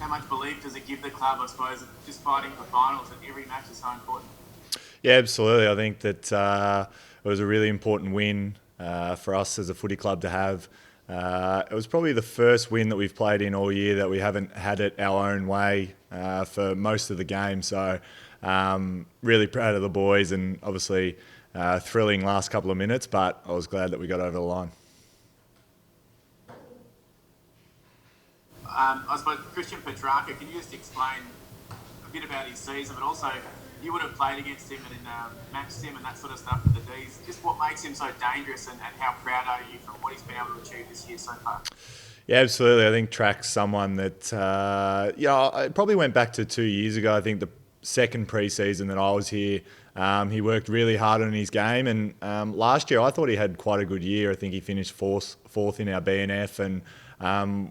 how much belief does it give the club, I suppose, just fighting for finals, and every match is so important? Yeah, absolutely. I think that it was a really important win for us as a footy club to have. It was probably the first win that we've played in all year that we haven't had it our own way for most of the game. So really proud of the boys, and obviously thrilling last couple of minutes, but I was glad that we got over the line. I suppose Christian Petracca, can you just explain a bit about his season, but also you would have played against him and matched him and that sort of stuff with the D's. Just what makes him so dangerous, and how proud are you from what he's been able to achieve this year so far? Yeah, absolutely. I think Track's someone that, I probably went back to 2 years ago. I think the second pre-season that I was here, he worked really hard on his game. And last year, I thought he had quite a good year. I think he finished fourth in our BNF. And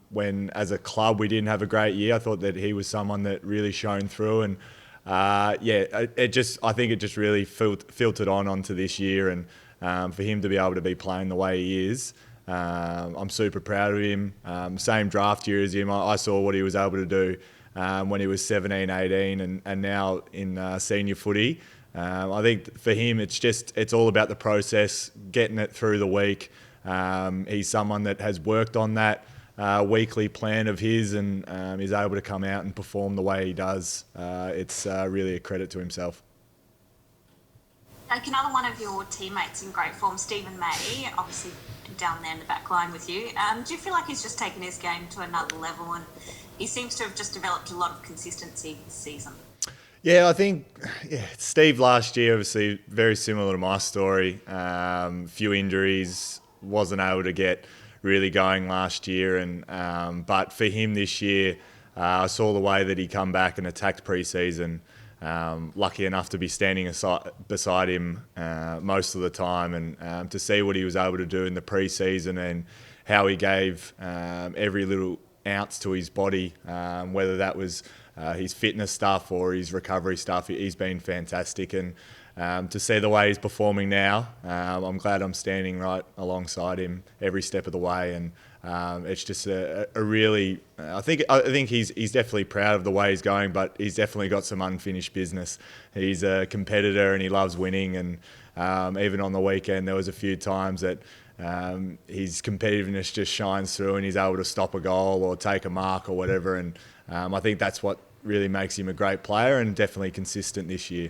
when, as a club, we didn't have a great year, I thought that he was someone that really shone through. And I think it just really filtered onto this year. And for him to be able to be playing the way he is, I'm super proud of him. Same draft year as him. I saw what he was able to do when he was 17, 18, and now in senior footy. I think for him, it's all about the process, getting it through the week. He's someone that has worked on that weekly plan of his, and is able to come out and perform the way he does. It's really a credit to himself. Like another one of your teammates in great form, Stephen May, obviously down there in the back line with you. Do you feel like he's just taken his game to another level, and he seems to have just developed a lot of consistency this season? Yeah, I think Steve last year, obviously very similar to my story. Few injuries, wasn't able to get really going last year, and but for him this year, I saw the way that he come back and attacked pre-season. Lucky enough to be standing beside him most of the time, and to see what he was able to do in the pre-season and how he gave every little ounce to his body, whether that was his fitness stuff or his recovery stuff. He's been fantastic, and to see the way he's performing now, I'm glad I'm standing right alongside him every step of the way. And it's just a really, I think he's definitely proud of the way he's going, but he's definitely got some unfinished business. He's a competitor and he loves winning, and even on the weekend there was a few times that his competitiveness just shines through, and he's able to stop a goal or take a mark or whatever. And I think that's what really makes him a great player, and definitely consistent this year.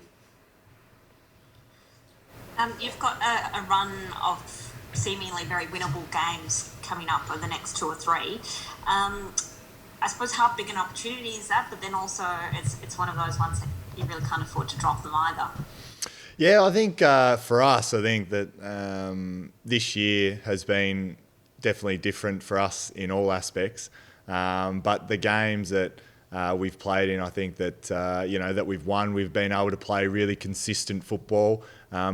You've got a run of seemingly very winnable games coming up over the next 2 or 3. I suppose how big an opportunity is that? But then also it's one of those ones that you really can't afford to drop them either. Yeah, I think for us, I think that this year has been definitely different for us in all aspects. But the games that we've played in, I think that that we've won, we've been able to play really consistent football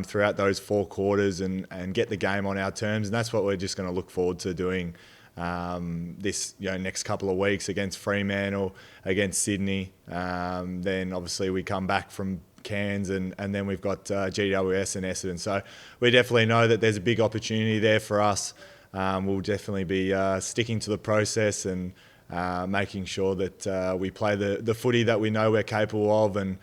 throughout those 4 quarters, and get the game on our terms, and that's what we're just going to look forward to doing this next couple of weeks against Fremantle, against Sydney. Then obviously we come back from Cairns, and then we've got GWS and Essendon. So we definitely know that there's a big opportunity there for us. We'll definitely be sticking to the process and making sure that we play the footy that we know we're capable of, and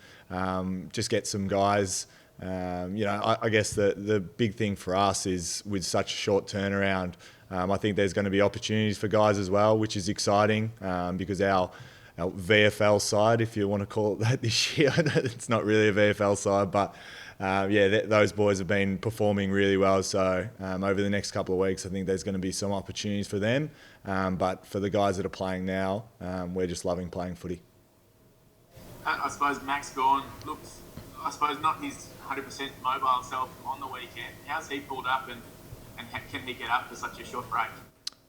just get some guys. I guess the big thing for us is, with such a short turnaround, I think there's going to be opportunities for guys as well, which is exciting, because our VFL side, if you want to call it that this year, it's not really a VFL side, but those boys have been performing really well. So over the next couple of weeks, I think there's going to be some opportunities for them. But for the guys that are playing now, we're just loving playing footy. I suppose Max Gawn looks, I suppose, not his 100% mobile self on the weekend. How's he pulled up, and can he get up for such a short break?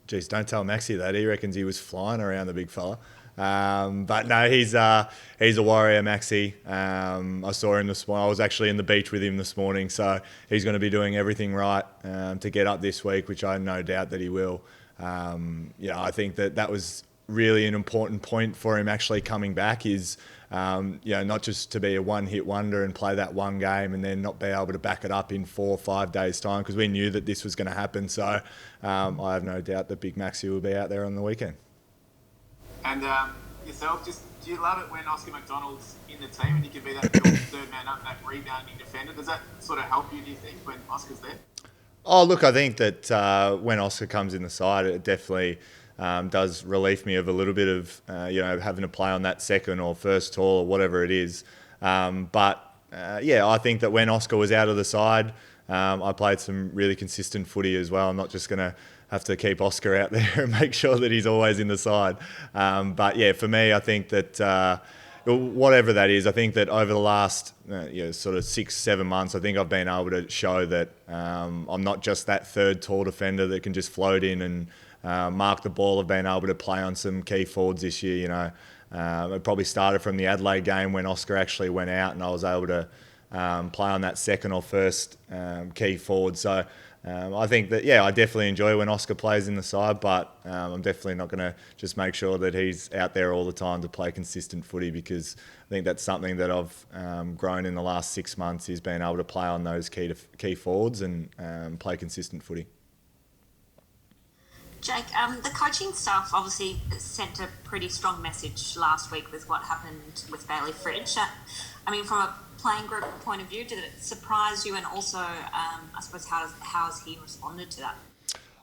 Geez, don't tell Maxie that. He reckons he was flying around, the big fella. But no, he's a warrior, Maxie. I saw him this morning. I was actually in the beach with him this morning, so he's going to be doing everything right to get up this week, which I have no doubt that he will. I think that was really an important point for him actually coming back, is not just to be a one-hit wonder and play that one game and then not be able to back it up in 4 or 5 days' time, because we knew that this was going to happen. So I have no doubt that Big Maxie will be out there on the weekend. And yourself, just do you love it when Oscar McDonald's in the team and you can be that third man up, that rebounding defender? Does that sort of help you, do you think, when Oscar's there? Oh, look, I think that when Oscar comes in the side, it definitely does relieve me of a little bit of, having to play on that second or first tall or whatever it is. I think that when Oscar was out of the side, I played some really consistent footy as well. I'm not just going to have to keep Oscar out there and make sure that he's always in the side. For me, I think that whatever that is, I think that over the last sort of 6-7 months, I think I've been able to show that I'm not just that third tall defender that can just float in and mark the ball. I've been able to play on some key forwards this year. It probably started from the Adelaide game when Oscar actually went out and I was able to play on that second or first key forward. So I think that, I definitely enjoy when Oscar plays in the side, but I'm definitely not going to just make sure that he's out there all the time to play consistent footy, because I think that's something that I've grown in the last 6 months, is being able to play on those key forwards and play consistent footy. Jake, the coaching staff obviously sent a pretty strong message last week with what happened with Bailey Fridge. From a playing group point of view, did it surprise you? And also, I suppose, how has he responded to that?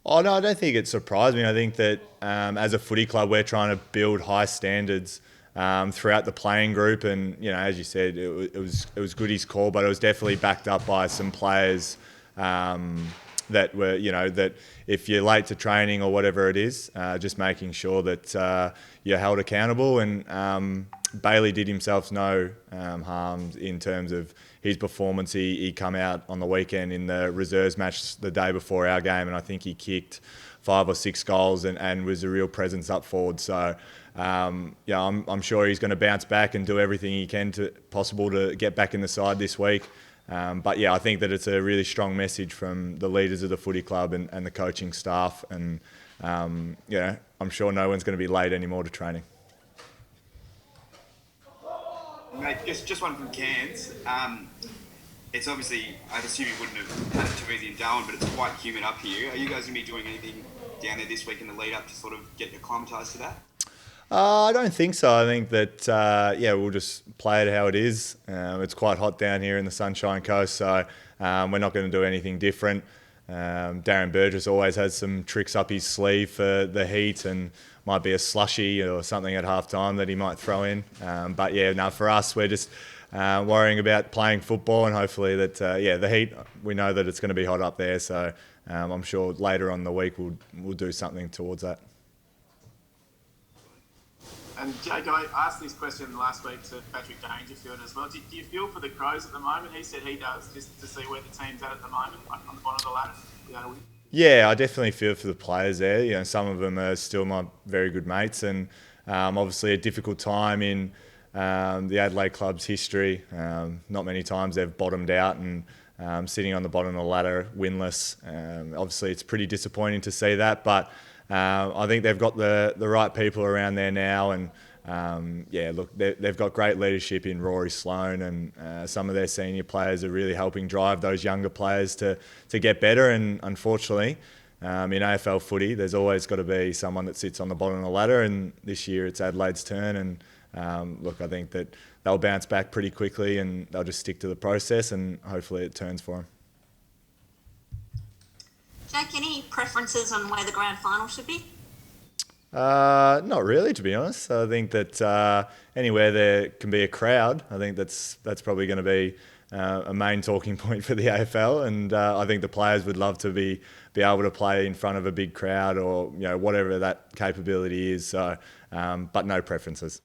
Oh, no, I don't think it surprised me. I think that as a footy club, we're trying to build high standards throughout the playing group. And, as you said, it was Goody's call, but it was definitely backed up by some players that were, that if you're late to training or whatever it is, just making sure that you're held accountable. And Bailey did himself no harm in terms of his performance. He come out on the weekend in the reserves match the day before our game, and I think he kicked 5 or 6 goals and was a real presence up forward. So, I'm sure he's going to bounce back and do everything he can possible to get back in the side this week. I think that it's a really strong message from the leaders of the footy club and the coaching staff. And, I'm sure no one's going to be late anymore to training. Mate, just one from Cairns. It's obviously, I'd assume you wouldn't have had it too easy in Darwin, but it's quite humid up here. Are you guys going to be doing anything down there this week in the lead up to sort of get acclimatised to that? I don't think so. I think that, we'll just play it how it is. It's quite hot down here in the Sunshine Coast, so we're not going to do anything different. Darren Burgess always has some tricks up his sleeve for the heat, and might be a slushy or something at half time that he might throw in. For us, we're just worrying about playing football, and hopefully that, the heat, we know that it's going to be hot up there, so I'm sure later on in the week we'll do something towards that. And Jake, I asked this question last week to Patrick Dangerfield as well. Do you feel for the Crows at the moment? He said he does, just to see where the team's at the moment, like on the bottom of the ladder. Yeah, I definitely feel for the players there. Some of them are still my very good mates, and obviously a difficult time in the Adelaide club's history. Not many times they've bottomed out and sitting on the bottom of the ladder, winless. Obviously, it's pretty disappointing to see that, but I think they've got the right people around there now, and they've got great leadership in Rory Sloane, and some of their senior players are really helping drive those younger players to get better. And unfortunately, in AFL footy, there's always got to be someone that sits on the bottom of the ladder, and this year it's Adelaide's turn. And I think that they'll bounce back pretty quickly, and they'll just stick to the process, and hopefully it turns for them. Jake, any preferences on where the grand final should be? Not really, to be honest. I think that anywhere there can be a crowd, I think that's probably going to be a main talking point for the AFL, and I think the players would love to be able to play in front of a big crowd, or whatever that capability is. So, but no preferences.